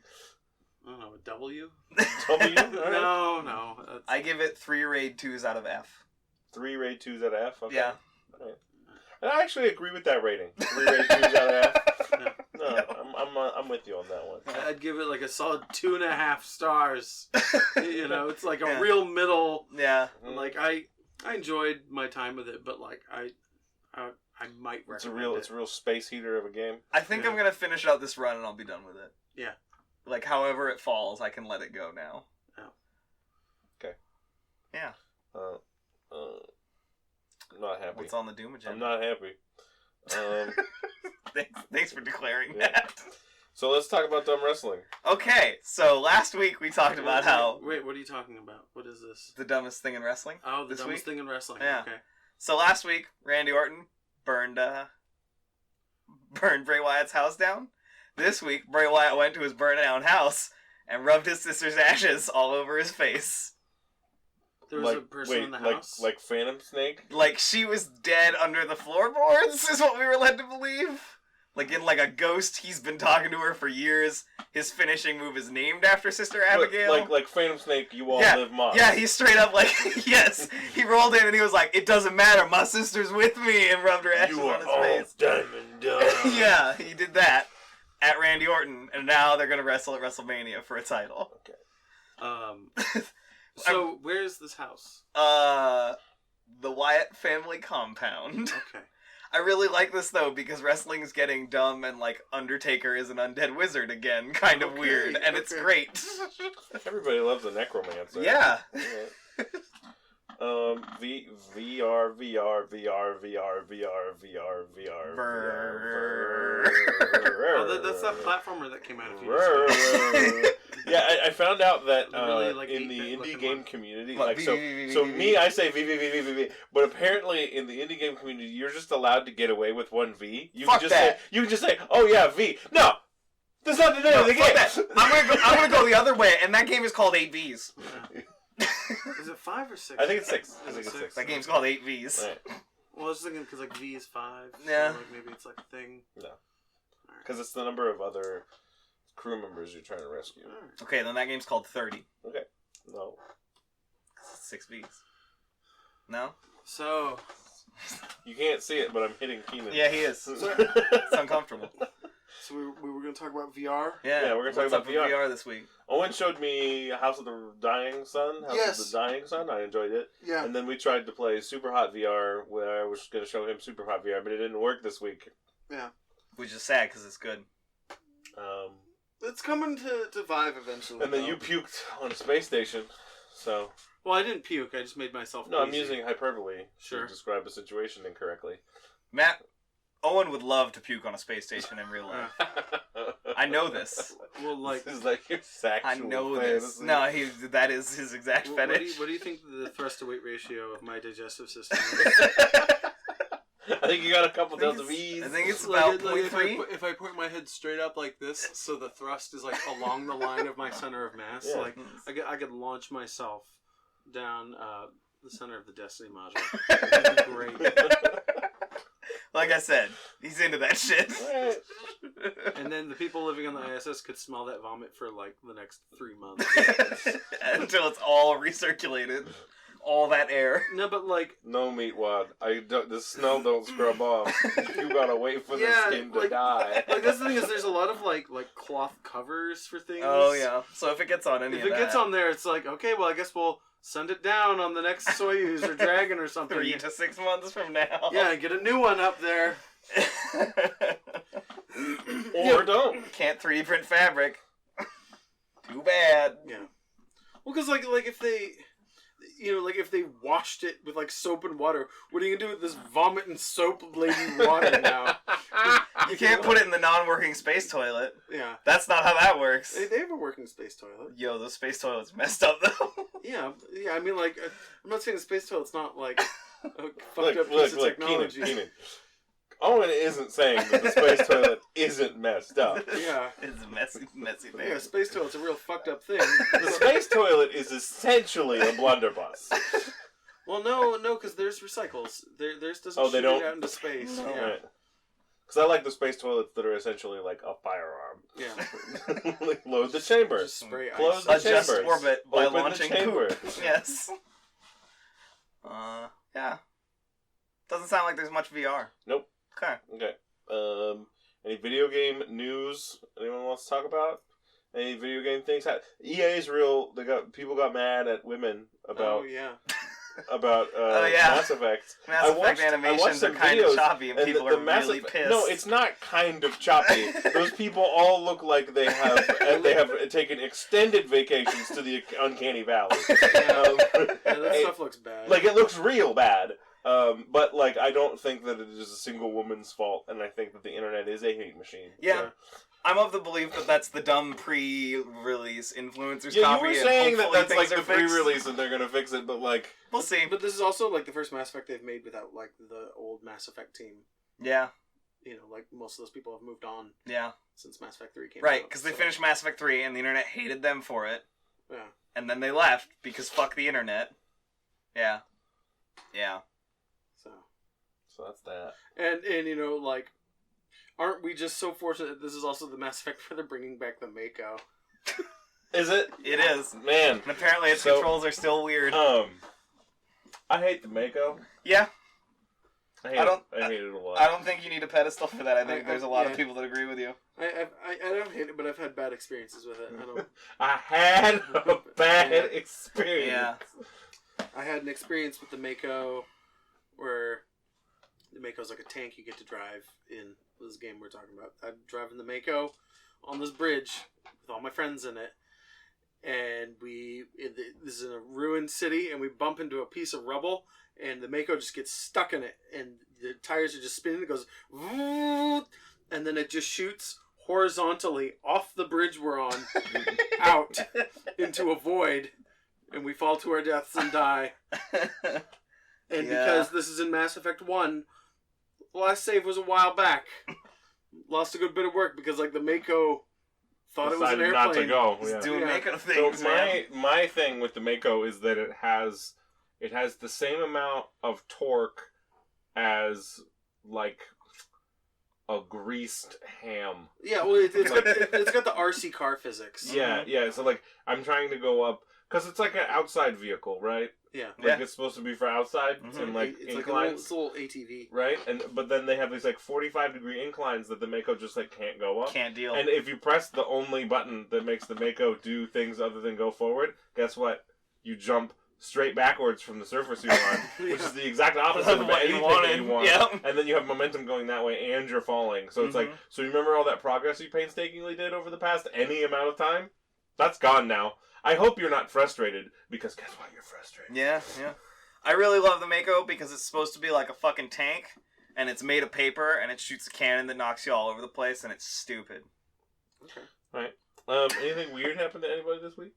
I don't know, a W? W? All right. No. I give it 3 raid 2s out of F. 3 raid 2s out of F? Okay. Yeah. All right. I actually agree with that rating. 3 raid 2s out of F. No, I'm with you on that one. I'd give it like a solid 2.5 stars. You know, it's like a Yeah. real middle. Yeah. Like I enjoyed my time with it, but like I might recommend It's a real space heater of a game. I think I'm gonna finish out this run and I'll be done with it. Yeah. Like, however it falls, I can let it go now. Oh. Okay. Yeah. I'm not happy. What's on the Doom agenda? I'm not happy. Thanks for declaring Yeah. that. So let's talk about dumb wrestling. Okay, so last week we talked about how Wait, what are you talking about? What is this? the dumbest thing in wrestling. Oh, the this dumbest week? thing in wrestling. Yeah. Okay. So last week, Randy Orton burned Bray Wyatt's house down. This week, Bray Wyatt went to his burned down house and rubbed his sister's ashes all over his face. There was a person in the house. Like Phantom Snake? Like, she was dead under the floorboards, is what we were led to believe. Like, in, like, a ghost, he's been talking to her for years. His finishing move is named after Sister Abigail. Like Phantom Snake, you all Yeah. live Moss. Yeah, he's straight up like, yes. He rolled in and he was like, it doesn't matter, my sister's with me, and rubbed her ashes You are on his all face. Diamond Dog. Yeah, he did that at Randy Orton, and now they're going to wrestle at WrestleMania for a title. So where's this house? The Wyatt family compound. Okay. I really like this, though, because wrestling's getting dumb and, like, Undertaker is an undead wizard again, kind of Okay, weird, and it's okay. great. Everybody loves a necromancer. Yeah. VR. Oh, that's that platformer that came out a few years ago. Yeah, I found out that Really, like, in the 8-bit indie looking game one. community, What, like so me, I say V, but apparently in the indie game community, you're just allowed to get away with one V. You Fuck can just that. say, you can just say, oh yeah, V. No, that's not the name of the fuck game. that. I'm gonna go the other way, and that game is called 8Vs. Yeah. Is it 5 or 6? I think it's 6. I Is think it it's 6. That game's called 8Vs. Right. Well, I was thinking because like V is 5. Yeah. So, like, maybe it's like a thing. No, because it's the number of other crew members you're trying to rescue. Alright. Okay, then that game's called 30. Okay. No. 6Vs. No? So You can't see it, but I'm hitting Keenan. Yeah, he is. It's uncomfortable. So we were going to talk about VR? Yeah, we're gonna talk what's about up with VR. VR this week. Owen showed me House of the Dying Sun. House of the Dying Sun. I enjoyed it. Yeah. And then we tried to play Super Hot VR, where I was going to show him Super Hot VR, but it didn't work this week. Yeah. Which is sad because it's good. It's coming to Vive eventually. And then you puked on a space station. So Well, I didn't puke. I just made myself. no, I'm queasy. using hyperbole Sure. to describe a situation incorrectly. Matt, Owen would love to puke on a space station in real life. I know this. Well, like, This is like your sexual I know fantasy. this. No, that is his exact what do fetish. you think the thrust to weight ratio of my digestive system is? I think you got a couple I think delta it's- V's. I think it's about if I put my head straight up like this, so the thrust is like along the line of my center of mass, Yeah. like I could launch myself down the center of the Destiny module. It'd be great. Like I said, he's into that shit. Right. And then the people living on the ISS could smell that vomit for like the next 3 months. Until it's all recirculated. All that air. No, but like, No meat wad. The smell don't scrub off. You gotta wait for the Yeah, skin to like- die. like that's the thing is, there's a lot of like cloth covers for things. Oh, yeah. So if it gets on any If of it that, gets on there, it's like, okay, well, I guess we'll send it down on the next Soyuz or Dragon or something. 3 to 6 months from now. Yeah, get a new one up there. Or don't. Can't 3D print fabric. Too bad. Yeah. Well, because like if they, like if they washed it with like soap and water, what are you gonna do with this vomit and soap laden water now? You can't put it in the non-working space toilet. Yeah. That's not how that works. They have a working space toilet. Yo, those space toilets messed up though. Yeah. I mean, like, I'm not saying the space toilet's not like a fucked Look, up piece look, of look, technology. Keenan. Owen isn't saying that the space toilet isn't messed up. Yeah. It's a messy thing. Yeah, space toilet's a real fucked up thing. The space toilet is essentially a blunderbuss. Well, no, because there's recycles. Theirs doesn't Oh, they shoot don't? it out into space. No. Yeah. Right. Because I like the space toilets that are essentially like a firearm. Yeah. Like, load the chamber. Just spray ice. Close the Adjust chambers. orbit by Open the launching chamber. poop. Yes. Yeah. Doesn't sound like there's much VR. Nope. Okay. Okay. Any video game news anyone wants to talk about? Any video game things? EA's real. People got mad at women Oh, yeah. about Oh, yeah. Mass Effect. Mass Effect animations are kind of choppy and people are Mass really Effect- pissed. No, it's not kind of choppy. Those people all look like they have taken extended vacations to the uncanny valley. Yeah, that it- stuff looks bad. Like, it looks real bad. But like, I don't think that it is a single woman's fault, and I think that the internet is a hate machine. Yeah. I'm of the belief that that's the dumb pre-release influencers Yeah, you copy. were and saying that hopefully that's like things the are fixed. pre-release and they're gonna fix it, but like, We'll see. But this is also like the first Mass Effect they've made without like the old Mass Effect team. Yeah. Like most of those people have moved on Yeah. since Mass Effect 3 came out. Right, because they so- finished Mass Effect 3 and the internet hated them for it. Yeah. And then they left because fuck the internet. Yeah. Yeah. so that's that. And like, aren't we just so fortunate that this is also the Mass Effect where they're bringing back the Mako? Is it? It is. Man. And apparently its So- controls are still weird. I hate the Mako. Yeah. I hate it a lot. I don't think you need a pedestal for that. I think I- there's a lot yeah. of people that agree with you. I don't hate it, but I've had bad experiences with it. I had a bad experience. Yeah. I had an experience with the Mako where the Mako's like a tank you get to drive in this game we're talking about. I'm driving the Mako on this bridge with all my friends in it, and this is in a ruined city, and we bump into a piece of rubble, and the Mako just gets stuck in it, and the tires are just spinning. It goes, and then it just shoots horizontally off the bridge we're on out into a void, and we fall to our deaths and die. And because this is in Mass Effect 1, the last save was a while back. Lost a good bit of work because like the Mako thought it was an Decided airplane. not to go. He's Yeah. doing Yeah. Mako So things, man. my thing with the Mako is that it has the same amount of torque as like a greased ham. Yeah, well, it's got the RC car physics. Yeah. So like, I'm trying to go up because it's like an outside vehicle, right? Yeah. Like it's supposed to be for outside Mhm. and like It's like inclines, a little ATV. right? But then they have these like 45-degree inclines that the Mako just like can't go up. Can't deal. And if you press the only button that makes the Mako do things other than go forward, guess what? You jump straight backwards from the surface you're on, which is the exact opposite of What you anything that you wanted. want. Yep. And then you have momentum going that way, and you're falling. So it's like, so you remember all that progress you painstakingly did over the past any amount of time? That's gone now. I hope you're not frustrated, because guess what? You're frustrated. Yeah. I really love the Mako because it's supposed to be like a fucking tank, and it's made of paper, and it shoots a cannon that knocks you all over the place, and it's stupid. Okay. Alright. Anything weird happened to anybody this week?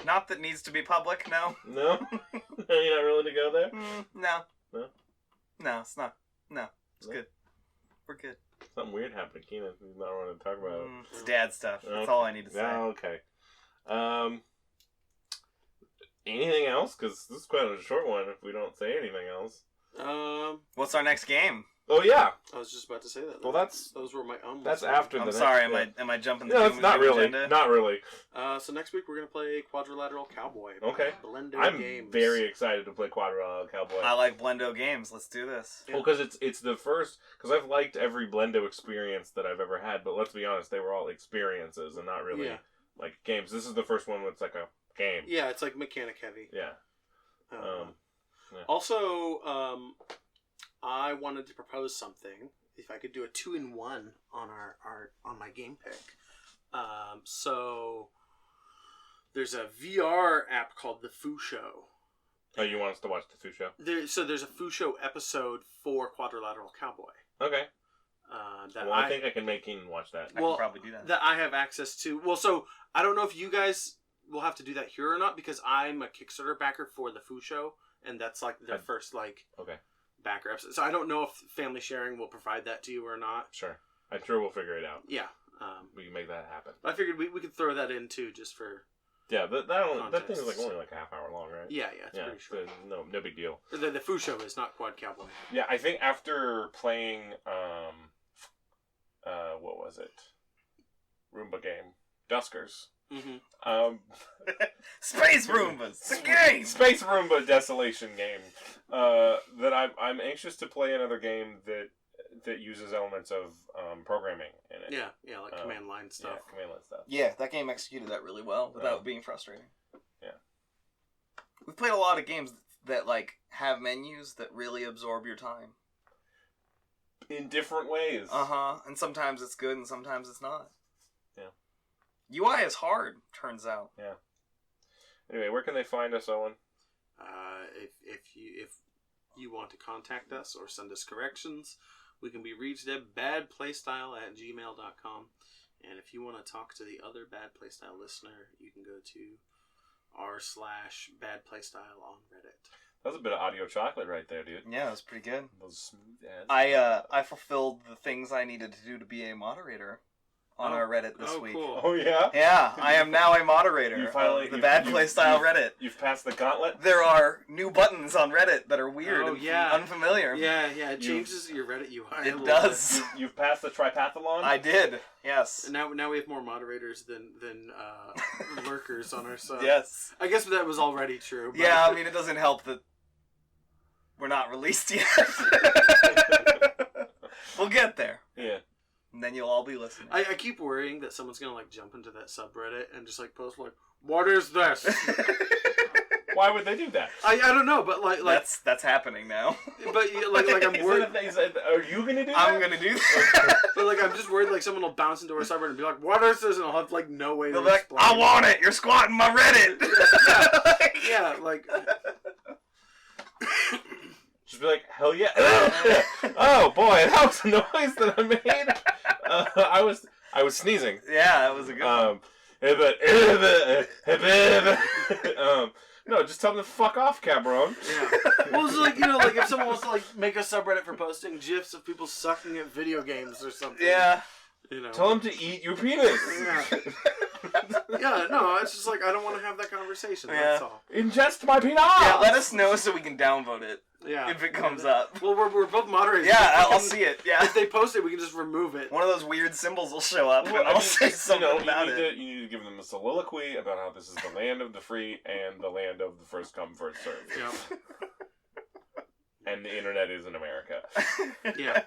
Not that needs to be public, no. No? Are you not willing to go there? No. No? No, it's not. No, it's No? good. We're good. Something weird happened to Keenan. He's not wanting to talk about it. It's dad stuff. That's Okay. all I need to say. Yeah, okay. Anything else? Because this is quite a short one if we don't say anything else. What's our next game? Oh, yeah. I was just about to say that. Well, those were my That's after the I'm next sorry, game. am I jumping the No, Doom it's not really. agenda? Not really. So next week we're gonna play Quadrilateral Cowboy. by Okay. Blendo I'm Games. very excited to play Quadrilateral Cowboy. I like Blendo games. Let's do this. Well, because it's the first... Because I've liked every Blendo experience that I've ever had, but let's be honest, they were all experiences and not really, like, games. This is the first one that's like a game. Yeah, it's like mechanic heavy. Yeah. Yeah. Also, I wanted to propose something. If I could do a 2-in-1 on on my game pick. So there's a VR app called the Foo Show. Oh, you want us to watch the Foo Show? There's a Foo Show episode for Quadrilateral Cowboy. Okay. That Well, I think I can make Keenan watch that. I can probably do that. That I have access to. Well, so I don't know if you guys will have to do that here or not, because I'm a Kickstarter backer for the Foo Show, and that's like their first Okay. backer episode. So I don't know if Family Sharing will provide that to you or not. Sure. I'm sure we'll figure it out. Yeah. We can make that happen. I figured we could throw that in too, just for... Yeah, that thing is Contests. only like a half hour long, right? Yeah, it's pretty short. so no big deal. The Foo Show is not Quad Cowboy. Yeah, I think after playing, what was it? Roomba game. Duskers. Mm-hmm. Space Roombas! The game! Space Roomba Desolation game. That I'm anxious to play another game that uses elements of programming in it. Yeah, like command line stuff. Yeah, command line stuff. Yeah, that game executed that really well without being frustrating. Yeah. We've played a lot of games that like have menus that really absorb your time. In different ways. And sometimes it's good and sometimes it's not. Yeah. UI is hard, turns out. Yeah. Anyway, where can they find us, Owen? If you want to contact us or send us corrections, we can be reached at badplaystyle@gmail.com. And if you want to talk to the other Bad Playstyle listener, you can go to r/badplaystyle on Reddit. That was a bit of audio chocolate right there, dude. Yeah, it was pretty good. Those smooth ads. I fulfilled the things I needed to do to be a moderator on our Reddit this week. Cool. Oh, yeah? Yeah, I am now a moderator You finally- of the you- Bad you- Playstyle you- Reddit. You've passed the gauntlet? There are new buttons on Reddit that are weird Oh, and yeah. unfamiliar. Yeah, it changes your Reddit UI. a It little does. You've passed the tripathlon? I did, yes. bit. Now we have more moderators than lurkers on our side. Yes. I guess that was already true. But... Yeah, I mean, it doesn't help that we're not released yet. We'll get there. Yeah. And then you'll all be listening. I keep worrying that someone's gonna like jump into that subreddit and just like post like, "What is this?" Why would they do that? I don't know, but like that's happening now. but like I'm Is worried. that a thing? Are you gonna do that? I'm gonna do that. But like I'm just worried like someone will bounce into our subreddit and be like, "What is this?" And I'll have like no way They'll to be like, explain. I want it. You're squatting my Reddit. Yeah, like. Just be like, hell yeah. Oh boy, that was a noise that I made. I was sneezing. Yeah, that was a good one. No, just tell them to fuck off, cabron. Yeah. Well, it's like, like if someone wants to like make a subreddit for posting gifs of people sucking at video games or something. Yeah. Tell them to eat your penis. Yeah. Yeah, no, it's just like I don't want to have that conversation. That's all. Ingest my penis. Yeah, let us know so we can downvote it. Yeah. If it comes up. Well, we're both moderators. Yeah, I'll see it. Yeah. If they post it, we can just remove it. One of those weird symbols will show up Well, and I'll say something about it. You need to give them a soliloquy about how this is the land of the free and the land of the first come, first serve. Yeah. And the internet is in America. Yeah.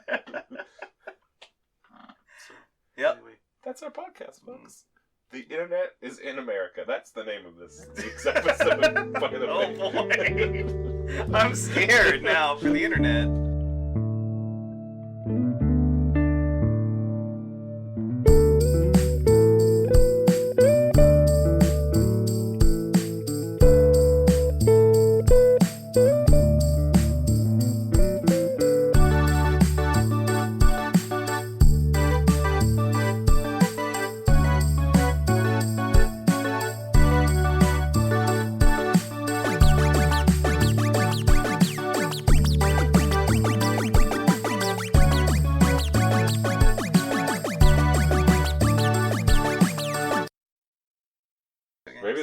Yep. Anyway. That's our podcast, folks. The internet is in America. That's the name of this episode. By the way. Oh boy. I'm scared now for the internet.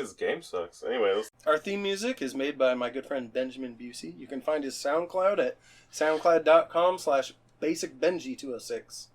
this game sucks. Anyway, Our theme music is made by my good friend Benjamin Busey. You can find his SoundCloud at soundcloud.com/basicbenji206.